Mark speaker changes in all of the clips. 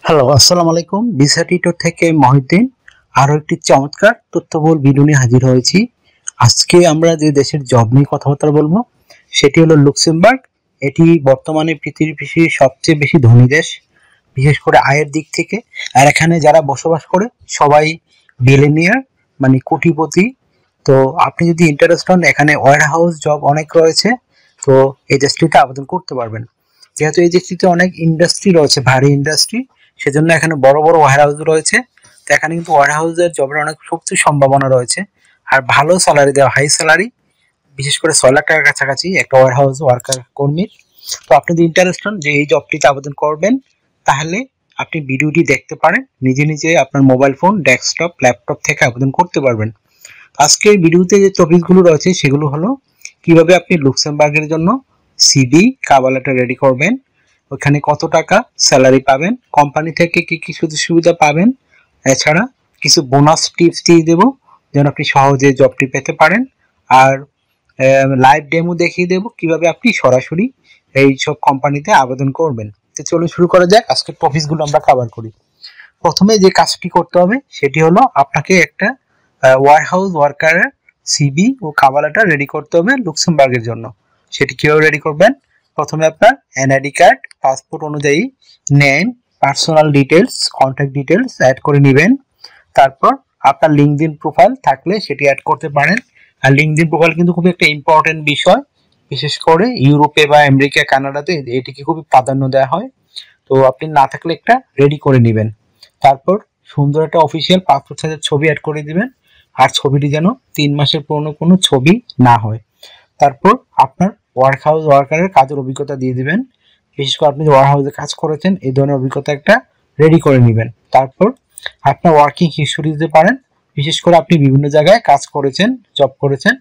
Speaker 1: Hello, আসসালামু আলাইকুম। Visa tutor থেকে মহিউদ্দিন আরও একটি চমৎকার তথ্যবহুল ভিডিও নিয়ে হাজির হয়েছি। আজকে আমরা যে দেশের জব নিয়ে কথাবার্তা বলবো সেটি হলো লুক্সেমবার্গ। এটি বর্তমানে পৃথিবীর সবচেয়ে বেশি ধনী দেশ, বিশেষ করে আয়ের দিক থেকে। আর এখানে যারা বসবাস করে সবাই বিলিনিয়ার, মানে কোটিপতি। তো আপনি যদি ইন্টারেস্ট হন, এখানে ওয়্যার হাউস জব অনেক রয়েছে। তো এই দেশটিতে আবেদন করতে পারবেন। যেহেতু এই দেশটিতে অনেক ইন্ডাস্ট্রি রয়েছে, ভারী ইন্ডাস্ট্রি, সেজন্য এখানে বড় বড় ওয়্যার হাউস রয়েছে। তো এখানে কিন্তু ওয়্যার হাউসের জবের অনেক শক্তি সম্ভাবনা রয়েছে। আর ভালো স্যালারি দেওয়া, হাই স্যালারি, বিশেষ করে 6 লাখ টাকার কাছাকাছি একটা ওয়্যার হাউস ওয়ার্কার কর্মীর। তো আপনি যদি ইন্টারেস্ট হন যে এই জবটিতে আবেদন করবেন, তাহলে আপনি ভিডিওটি দেখতে পারেন, নিজে নিজে আপনার মোবাইল ফোন, ডেস্কটপ, ল্যাপটপ থেকে আবেদন করতে পারবেন। আজকের ভিডিওতে যে টপিকগুলো রয়েছে সেগুলো হলো কিভাবে আপনি লুক্সেমবার্গের জন্য সিভি, কভার লেটার রেডি করবেন, ওখানে কত টাকা স্যালারি পাবেন, কোম্পানি থেকে কি কি সুযোগ সুবিধা পাবেন, এছাড়া কিছু বোনাস টিপস দিয়ে দেবো যেন আপনি সহজে জবটি পেতে পারেন। আর লাইভ ডেমো দেখিয়ে দেবো কিভাবে আপনি সরাসরি এই সব কোম্পানিতে আবেদন করবেন। তো চলুন শুরু করা যাক। আজকের টপিকসগুলো আমরা কভার করি। প্রথমে যে কাজটি করতে হবে সেটি হলো আপনাকে একটা ওয়ারহাউস ওয়ার্কারের সিভি ও কভার লেটার রেডি করতে হবে লুক্সেমবার্গের জন্য। সেটি কিভাবে রেডি করবেন? প্রথমে আপনার এনআইডি কার্ড, পাসপোর্ট অনুযায়ী name, personal details, contact details add করে নেবেন। তারপর আপনার লিঙ্কডইন প্রোফাইল থাকলে সেটি অ্যাড করতে পারেন। আর লিঙ্কডইন প্রোফাইল কিন্তু খুবই একটা ইম্পর্টেন্ট বিষয়, বিশেষ করে ইউরোপে বা আমেরিকা, কানাডাতে এটিকে খুবই প্রাধান্য দেওয়া হয়। তো আপনি না থাকলে একটা রেডি করে নেবেন। তারপর সুন্দর একটা অফিসিয়াল পাসপোর্ট সাইজের ছবি অ্যাড করে দিবেন। আর ছবিটি যেন 3 মাসের পুরনো কোনো ছবি না হয়। তারপর আপনার ওয়ার্ক হাউস ওয়ার্কারের কাজের অভিজ্ঞতা দিয়ে দিবেন। বিশেষ করে আপনি ওয়ার হাউসে কাজ করেছেন এই ধরনের অভিজ্ঞতা একটা রেডি করে নেবেন। তারপর আপনার ওয়ার্কিং হিস্টোরি দিতে পারেন। বিশেষ করে আপনি বিভিন্ন জায়গায় কাজ করেছেন, জব করেছেন,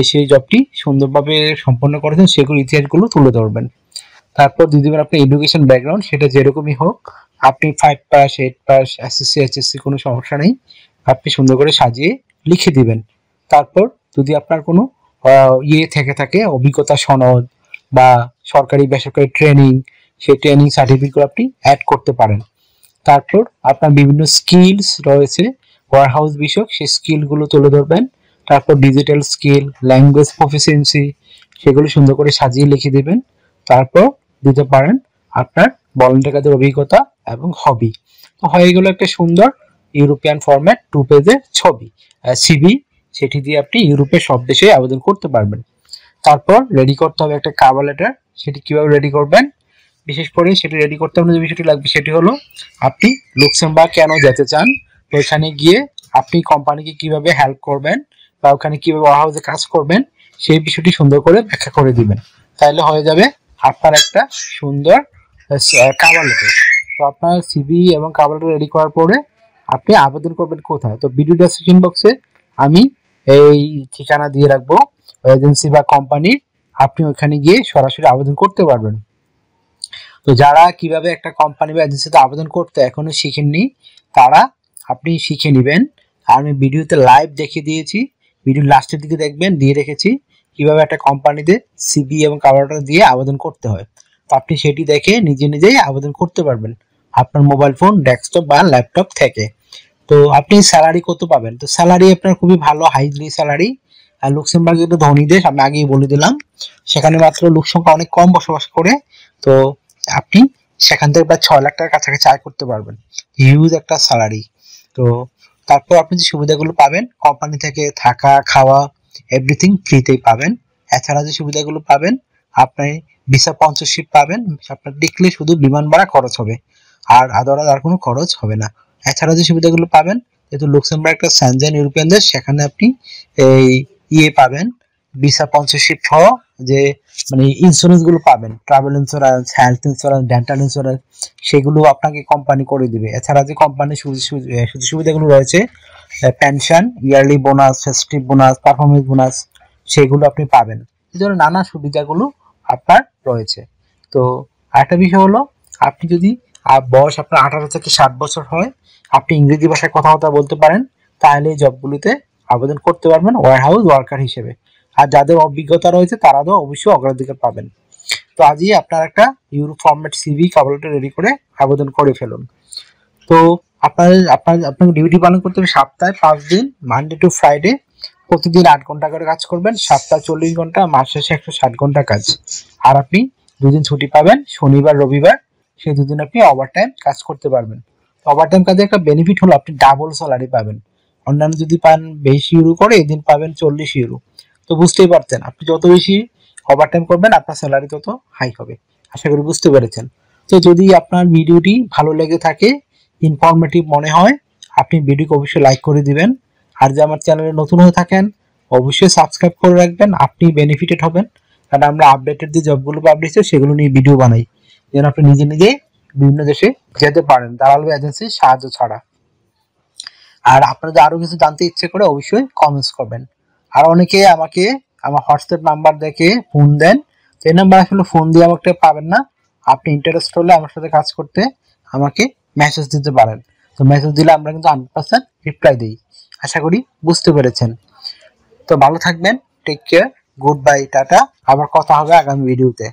Speaker 1: সেই জবটি সুন্দরভাবে সম্পন্ন করেছেন সেগুলো ইতিহাসগুলো তুলে ধরবেন। তারপর দিয়ে দিবেন আপনার এডুকেশন ব্যাকগ্রাউন্ড, সেটা যেরকমই হোক, আপনি 5 পাস, 8 পাস, এসএসসি, এইচএসসি, কোনো সমস্যা নেই, আপনি সুন্দর করে সাজিয়ে লিখে দিবেন। তারপর যদি আপনার কোনো থেকে থাকে, অভিজ্ঞতা সনদ বা সরকারি বেসরকারি ট্রেনিং, সেই ট্রেনিং সার্টিফিকেট আপনি অ্যাড করতে পারেন। তারপর আপনার বিভিন্ন স্কিলস রয়েছে ওয়ার হাউস বিষয়ক, সেই স্কিলগুলো তুলে ধরবেন। তারপর ডিজিটাল স্কিল, ল্যাঙ্গুয়েজ প্রফিসিয়েন্সি, সেগুলো সুন্দর করে সাজিয়ে লিখে দেবেন। তারপর দিতে পারেন আপনার ভলান্টিয়ার কাজের অভিজ্ঞতা এবং হবি। তো হয়ে গেল একটা সুন্দর ইউরোপিয়ান ফরম্যাট 2 পেজের ছবি, সিভি। সেটি দিয়ে আপনি ইউরোপের সব দেশে আবেদন করতে পারবেন। তারপর রেডি করতে হবে একটা কভার লেটার। সেটি কিভাবে রেডি করবেন? বিশেষ করে সেটি রেডি করতে হলে যে বিষয়টি লাগবে সেটি হলো আপনি লুক্সেমবার্গ কেন যেতে চান, ওইখানে গিয়ে আপনি কোম্পানিকে কিভাবে হেল্প করবেন বা ওখানে কিভাবে ওয়ার হাউসে কাজ করবেন, সেই বিষয়টি সুন্দর করে ব্যাখ্যা করে দিবেন। তাহলে হয়ে যাবে আপনার একটা সুন্দর কভার লেটার। তো আপনার সিভি এবং কভার লেটার রেডি করার পরে আপনি আবেদন করবেন কোথায়? তো ভিডিও ডেসক্রিপশন বক্সে আমি এই ঠিকানা দিয়ে রাখবো এজেন্সি বা কোম্পানির, আপনি ওখানে গিয়ে সরাসরি আবেদন করতে পারবেন। তো যারা কিভাবে একটা কোম্পানি বা এজেন্সিতে আবেদন করতে এখনো শিখেননি, তারা আপনি শিখে নেবেন। আর আমি ভিডিওতে লাইভ দেখিয়ে দিয়েছি, ভিডিও লাস্টের দিকে দেখবেন, দিয়ে রেখেছি কিভাবে একটা কোম্পানিতে সিভি এবং কভার লেটার দিয়ে আবেদন করতে হয়। তো আপনি সেটি দেখে নিজে নিজেই আবেদন করতে পারবেন আপনার মোবাইল ফোন, ডেস্কটপ বা ল্যাপটপ থেকে। তো আপনি স্যালারি কত পাবেন? তো স্যালারি আপনার খুবই ভালো, হাইলি স্যালারি। আর লুক্সেমবার্গ একটা ধনী দেশ, আমি আগেই বলে দিলাম। সেখানে মাত্র লোক সংখ্যা অনেক কম বসবাস করে। তো আপনি সেখান থেকে প্রায় 6 লাখ টাকার কাছাকাছি আয় করতে পারবেন। হিউজ একটা স্যালারি। তো তারপর আপনি যে সুবিধাগুলো পাবেন কোম্পানি থেকে, থাকা, খাওয়া, এভরিথিং ফ্রিতেই পাবেন। এছাড়া যে সুবিধাগুলো পাবেন, আপনি ভিসা স্পন্সরশিপ পাবেন। আপনার দেখলে শুধু বিমান ভাড়া খরচ হবে, আর আদারওয়াইজ আর কোনো খরচ হবে না। এছাড়া যে সুবিধাগুলো পাবেন, যেহেতু লুক্সেমবার্গ একটা সেনজেন ইউরোপিয়ান দেশ, সেখানে আপনি এই পাবেন, ভিসা স্পন্সরশিপ সহ যে মানে ইন্স্যুরেন্স গুলো পাবেন, travel insurance, health insurance, dental insurance, সেগুলো আপনাকে কোম্পানি করে দিবে। এছাড়া যে কোম্পানির সুযোগ সুবিধাগুলো রয়েছে, pension, yearly bonus, festive bonus, performance bonus, সেগুলো আপনি পাবেন। এই ধরনের নানা সুবিধাগুলো আপনার রয়েছে। তো আরেকটা বিষয় হলো, আপনি যদি বয়স আপনার 18 থেকে 60 বছর হয়, আপনি ইংরেজি ভাষায় কথাবার্তা বলতে পারেন, তাহলে এই জবগুলিতে আবেদন করতে পারবেন ওয়্যার হাউস ওয়ার্কার হিসেবে। আর যাদের অভিজ্ঞতা রয়েছে তারা তো অবশ্যই অগ্রাধিকার পাবেন। তো আজই আপনার একটা euro format CV cover letter ready করে আবেদন করে ফেলুন। তো আপনাকে ডিউটি পালন করতে হবে সপ্তাহে 5 দিন, মানডে টু ফ্রাইডে। প্রতিদিন 8 ঘন্টা করে কাজ করবেন, সপ্তাহে 40 ঘন্টা, মাস শেষে 160 ঘন্টা কাজ। আর আপনি 2 দিন ছুটি পাবেন, শনিবার রবিবার। সেই 2 দিন আপনি ওভারটাইম কাজ করতে পারবেন। ওভারটাইম কাজে একটা বেনিফিট হলো আপনি ডাবল স্যালারি পাবেন। অন্যান্য যদি পান 20 ইউরো করে, এদিন পাবেন 40 ইউরো। তো বুঝতেই পারছেন, আপনি যত বেশি ওভারটাইম করবেন আপনার স্যালারি তত হাই হবে। আশা করি বুঝতে পেরেছেন। তো যদি আপনার ভিডিওটি ভালো লেগে থাকে, ইনফরমেটিভ মনে হয়, আপনি ভিডিওকে অবশ্যই লাইক করে দিবেন। আর যে আমার চ্যানেলে নতুন হয়ে থাকেন অবশ্যই সাবস্ক্রাইব করে রাখবেন, আপনি বেনিফিটেড হবেন। কারণ আমরা আপডেটেড যে জবগুলো পাবলিশ হয় সেগুলো নিয়ে ভিডিও বানাই, যেন আপনি নিজে নিজে বিভিন্ন দেশে যেতে পারেন দালাল বা এজেন্সির সাহায্য ছাড়া। আর আপনাদের আরো কিছু জানতে ইচ্ছে করে অবশ্যই কমেন্টস করবেন। আর অনেকে আমাকে আমার হোয়াটসঅ্যাপ নাম্বার দেখে ফোন দেন, সেই নাম্বার আসলে ফোন দিয়ে আমাকে পাবেন না। আপনি ইন্টারেস্ট হলে আমার সাথে কাজ করতে আমাকে মেসেজ দিতে পারেন। তো মেসেজ দিলে আমরা কিন্তু 100% রিপ্লাই দিই। আশা করি বুঝতে পেরেছেন। তো ভালো থাকবেন, take care, good bye, tata. আবার কথা হবে আগামী ভিডিওতে।